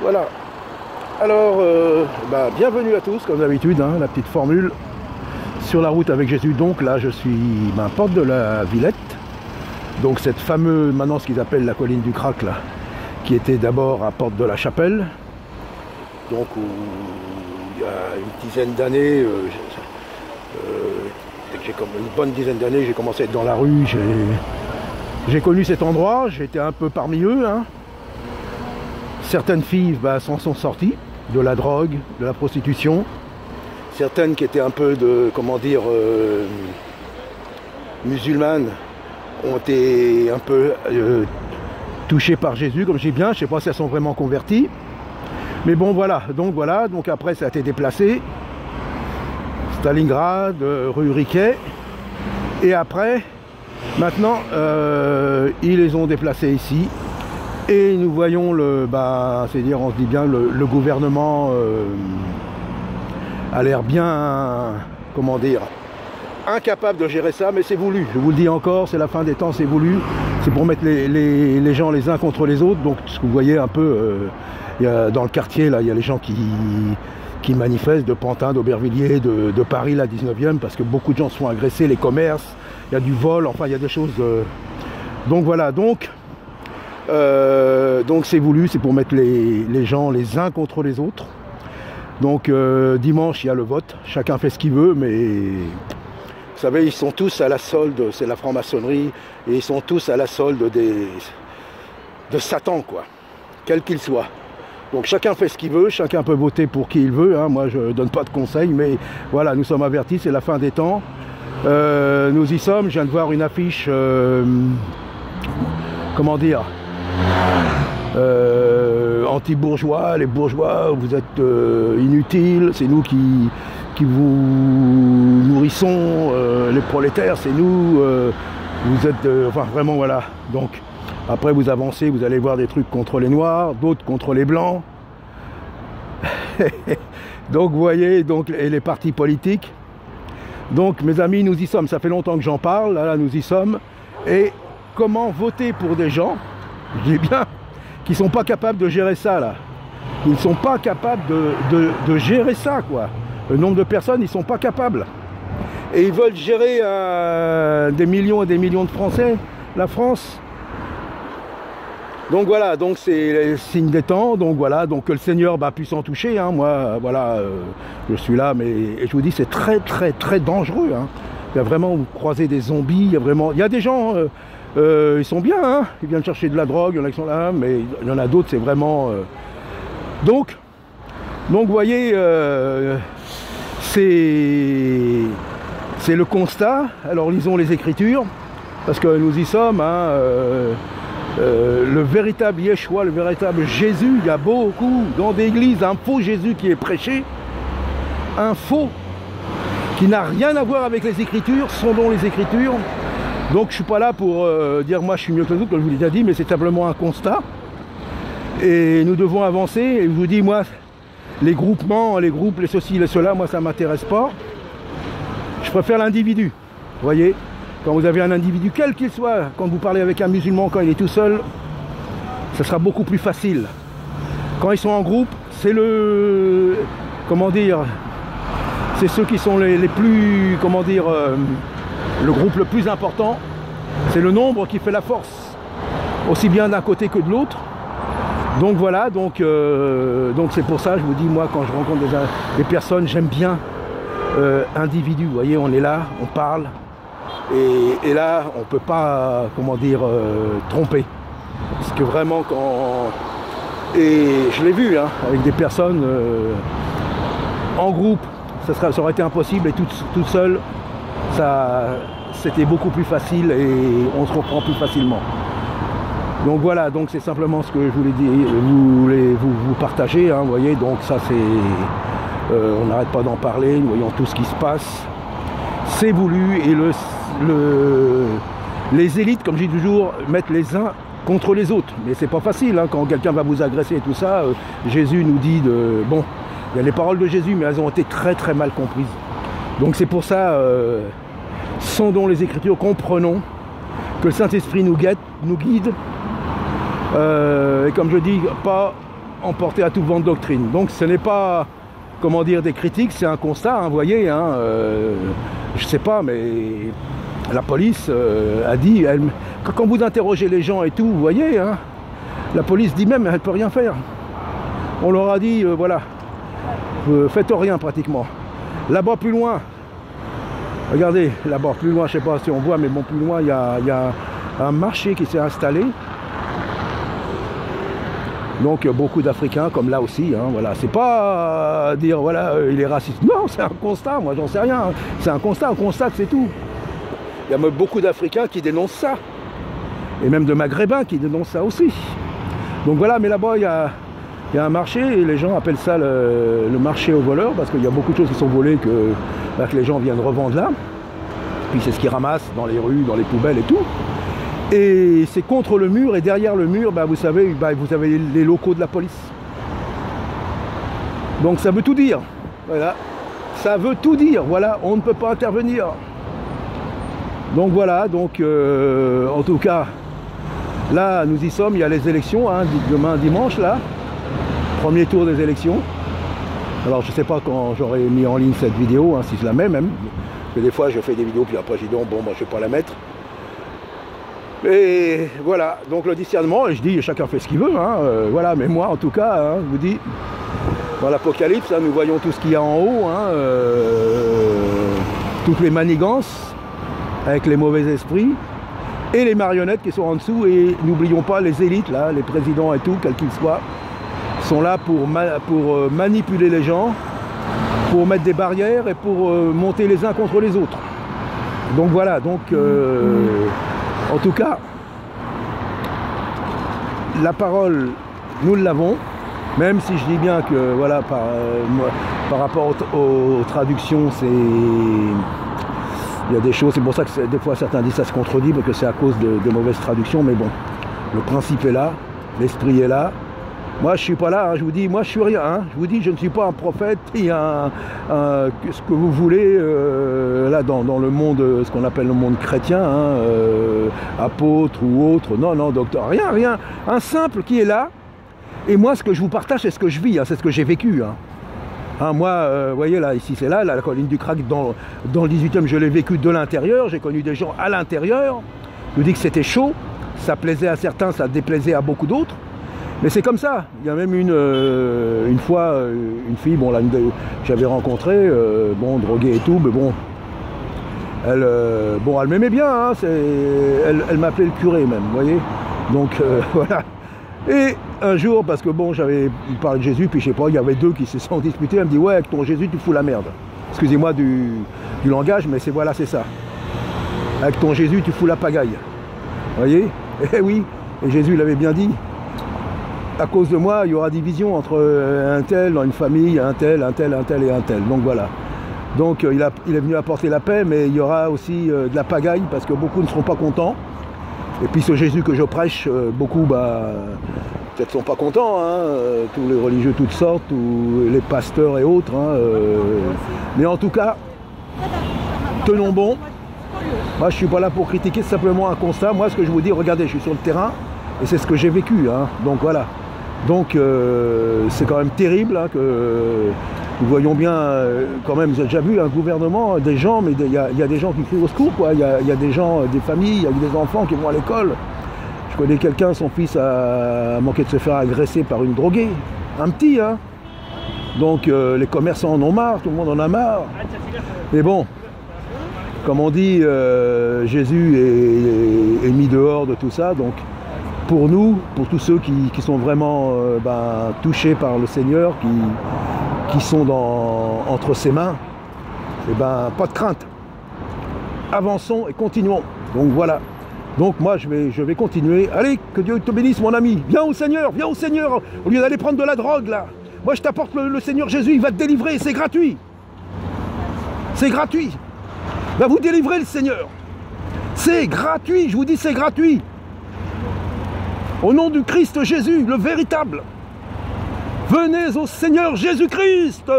Voilà. Alors, bienvenue à tous, comme d'habitude, hein, la petite formule sur la route avec Jésus. Donc là, je suis porte de la Villette. Donc cette fameuse, maintenant ce qu'ils appellent la colline du Crac, là, qui était d'abord à Porte de la Chapelle. Donc où, il y a une dizaine d'années, j'ai comme une bonne dizaine d'années, j'ai commencé à être dans la rue, j'ai connu cet endroit, j'étais un peu parmi eux. Hein. Certaines filles s'en sont sorties de la drogue, de la prostitution. Certaines qui étaient un peu de, comment dire, musulmanes ont été un peu touchées par Jésus, comme je dis bien. Je ne sais pas si elles sont vraiment converties. Mais bon, voilà. Donc après, ça a été déplacé. Stalingrad, rue Riquet. Et après, maintenant, ils les ont déplacés ici. Et nous voyons c'est-à-dire, on se dit bien, le gouvernement a l'air bien, comment dire, incapable de gérer ça, mais c'est voulu. Je vous le dis encore, c'est la fin des temps, c'est voulu. C'est pour mettre les gens les uns contre les autres. Donc, ce que vous voyez un peu, dans le quartier, là, il y a les gens qui manifestent de Pantin, d'Aubervilliers, de Paris, la 19e, parce que beaucoup de gens se font agresser, les commerces, il y a du vol, enfin, il y a des choses. Donc voilà, donc c'est voulu, c'est pour mettre les gens les uns contre les autres. Donc dimanche il y a le vote, chacun fait ce qu'il veut, mais vous savez, ils sont tous à la solde, c'est la franc-maçonnerie, et ils sont tous à la solde de Satan, quoi, quel qu'il soit. Donc chacun fait ce qu'il veut, chacun peut voter pour qui il veut, hein. Moi je ne donne pas de conseils, mais voilà, nous sommes avertis, c'est la fin des temps. Nous y sommes, je viens de voir une affiche, comment dire, anti-bourgeois, les bourgeois, vous êtes inutiles, c'est nous qui vous nourrissons, les prolétaires, c'est nous, vous êtes, enfin vraiment voilà. Donc après vous avancez, vous allez voir des trucs contre les noirs, d'autres contre les blancs. Donc vous voyez, donc, et les partis politiques. Donc mes amis, nous y sommes, ça fait longtemps que j'en parle, là nous y sommes. Et comment voter pour des gens, je dis bien, qui ne sont pas capables de gérer ça là. Ils ne sont pas capables de gérer ça, quoi. Le nombre de personnes, ils ne sont pas capables. Et ils veulent gérer des millions et des millions de Français, la France. Donc voilà, donc c'est le signe des temps, donc voilà, donc que le Seigneur puisse en toucher, hein. Moi, voilà, je suis là, mais et je vous dis, c'est très très très dangereux, hein. Il y a vraiment, vous croisez des zombies, il y a des gens, ils sont bien, hein. Ils viennent chercher de la drogue, il y en a qui sont là, mais il y en a d'autres, c'est vraiment... Donc vous voyez, c'est le constat. Alors lisons les Écritures, parce que nous y sommes, hein, le véritable Yeshua, le véritable Jésus. Il y a beaucoup dans des églises un faux Jésus qui est prêché, un faux qui n'a rien à voir avec les Écritures, sondons les Écritures. Donc je ne suis pas là pour dire moi je suis mieux que les autres, comme je vous l'ai déjà dit, mais c'est simplement un constat. Et nous devons avancer. Et je vous dis, moi, les groupements, les groupes, les ceci, les cela, moi ça ne m'intéresse pas. Je préfère l'individu. Vous voyez, quand vous avez un individu, quel qu'il soit, quand vous parlez avec un musulman, quand il est tout seul, ça sera beaucoup plus facile. Quand ils sont en groupe, c'est le... Comment dire, c'est ceux qui sont les plus... Comment dire, le groupe le plus important. C'est le nombre qui fait la force. Aussi bien d'un côté que de l'autre. Donc voilà, donc c'est pour ça, je vous dis, moi, quand je rencontre des personnes, j'aime bien individus. Vous voyez, on est là, on parle. Et là, on ne peut pas, comment dire, tromper. Parce que vraiment, quand... Et je l'ai vu, hein, avec des personnes en groupe, ça aurait été impossible. Et toute seule, c'était beaucoup plus facile et on se reprend plus facilement. Donc voilà, donc c'est simplement ce que je voulais dire, vous partager, hein, vous voyez, donc ça c'est, on n'arrête pas d'en parler, nous voyons tout ce qui se passe, c'est voulu, et les élites, comme je dis toujours, mettent les uns contre les autres, mais c'est pas facile, hein, quand quelqu'un va vous agresser et tout ça, Jésus nous dit bon, il y a les paroles de Jésus, mais elles ont été très très mal comprises, donc c'est pour ça, sondons les Écritures, comprenons que le Saint-Esprit nous guide, et comme je dis, pas emporté à toute vente doctrine. Donc ce n'est pas, comment dire, des critiques, c'est un constat, hein, vous voyez, hein, je sais pas, mais la police a dit, quand vous interrogez les gens et tout, vous voyez, hein, la police dit même, elle ne peut rien faire. On leur a dit, voilà, faites rien pratiquement. Là-bas plus loin, regardez, là-bas plus loin, je ne sais pas si on voit, mais bon, plus loin, il y a un marché qui s'est installé. Donc beaucoup d'Africains, comme là aussi, hein, voilà. C'est pas dire, voilà, il est raciste. Non, c'est un constat, moi j'en sais rien. C'est un constat, on constate, c'est tout. Il y a beaucoup d'Africains qui dénoncent ça. Et même de Maghrébins qui dénoncent ça aussi. Donc voilà, mais là-bas, il y a un marché, et les gens appellent ça le marché aux voleurs, parce qu'il y a beaucoup de choses qui sont volées que les gens viennent revendre là. Puis c'est ce qu'ils ramassent dans les rues, dans les poubelles et tout. Et c'est contre le mur, et derrière le mur, vous savez, vous avez les locaux de la police. Donc ça veut tout dire. Voilà. Ça veut tout dire. Voilà, on ne peut pas intervenir. Donc voilà, donc en tout cas, là nous y sommes, il y a les élections, hein, demain dimanche là. Premier tour des élections. Alors je ne sais pas quand j'aurai mis en ligne cette vidéo, hein, si je la mets même. Parce que des fois je fais des vidéos, puis après je dis bon, je ne vais pas la mettre. Et voilà, donc le discernement, et je dis chacun fait ce qu'il veut, hein, voilà, mais moi en tout cas, hein, je vous dis, dans l'Apocalypse, hein, nous voyons tout ce qu'il y a en haut, hein, toutes les manigances avec les mauvais esprits et les marionnettes qui sont en dessous, et n'oublions pas les élites, là, les présidents et tout, quels qu'ils soient, sont là pour manipuler les gens, pour mettre des barrières et pour monter les uns contre les autres. Donc voilà, donc en tout cas, la parole, nous l'avons, même si je dis bien que, voilà, par rapport aux traductions, il y a des choses, c'est pour ça que des fois certains disent ça se contredit, parce que c'est à cause de mauvaises traductions, mais bon, le principe est là, l'esprit est là. Moi je suis pas là, hein, je vous dis, moi je suis rien, hein, je vous dis, je ne suis pas un prophète, et ce que vous voulez, là dans le monde, ce qu'on appelle le monde chrétien, hein, apôtre ou autre, non, docteur, rien, un simple qui est là, et moi ce que je vous partage, c'est ce que je vis, hein, c'est ce que j'ai vécu. Hein, moi, vous voyez là, ici c'est là, la colline du Crac, dans le 18e, je l'ai vécu de l'intérieur, j'ai connu des gens à l'intérieur, je vous dis que c'était chaud, ça plaisait à certains, ça déplaisait à beaucoup d'autres. Mais c'est comme ça. Il y a même une fois, une fille, bon, là, j'avais rencontré, bon, droguée et tout, mais bon, elle m'aimait bien, hein, elle m'appelait le curé même, vous voyez. Donc voilà. Et un jour, parce que bon, j'avais parlé de Jésus, puis je sais pas, il y avait deux qui se sont disputés, elle me dit, ouais, avec ton Jésus, tu fous la merde. Excusez-moi du langage, mais c'est ça. Avec ton Jésus, tu fous la pagaille. Vous voyez? Eh oui, et Jésus l'avait bien dit. À cause de moi, il y aura division entre un tel dans une famille, un tel et un tel. Donc voilà. Donc il est venu apporter la paix, mais il y aura aussi de la pagaille, parce que beaucoup ne seront pas contents. Et puis ce Jésus que je prêche, beaucoup peut-être sont pas contents, hein, tous les religieux toutes sortes, ou les pasteurs et autres. Hein, mais en tout cas, tenons bon. Moi je suis pas là pour critiquer, c'est simplement un constat. Moi ce que je vous dis, regardez, je suis sur le terrain, et c'est ce que j'ai vécu. Hein, donc voilà. Donc c'est quand même terrible, hein, que nous voyons bien, quand même, vous avez déjà vu un gouvernement, des gens, mais il y a des gens qui crient au secours, quoi. Il y a des gens, des familles, il y a des enfants qui vont à l'école. Je connais quelqu'un, son fils a manqué de se faire agresser par une droguée, un petit, hein. Donc les commerçants en ont marre, tout le monde en a marre. Mais bon, comme on dit, Jésus est mis dehors de tout ça, donc pour nous, pour tous ceux qui sont vraiment touchés par le Seigneur, qui sont entre ses mains, pas de crainte. Avançons et continuons. Donc voilà. Donc moi je vais continuer. Allez, que Dieu te bénisse mon ami. Viens au Seigneur, au lieu d'aller prendre de la drogue là. Moi je t'apporte le Seigneur Jésus, il va te délivrer, c'est gratuit. C'est gratuit. Va vous délivrer le Seigneur. C'est gratuit, je vous dis c'est gratuit. Au nom du Christ Jésus, le véritable. Venez au Seigneur Jésus-Christ.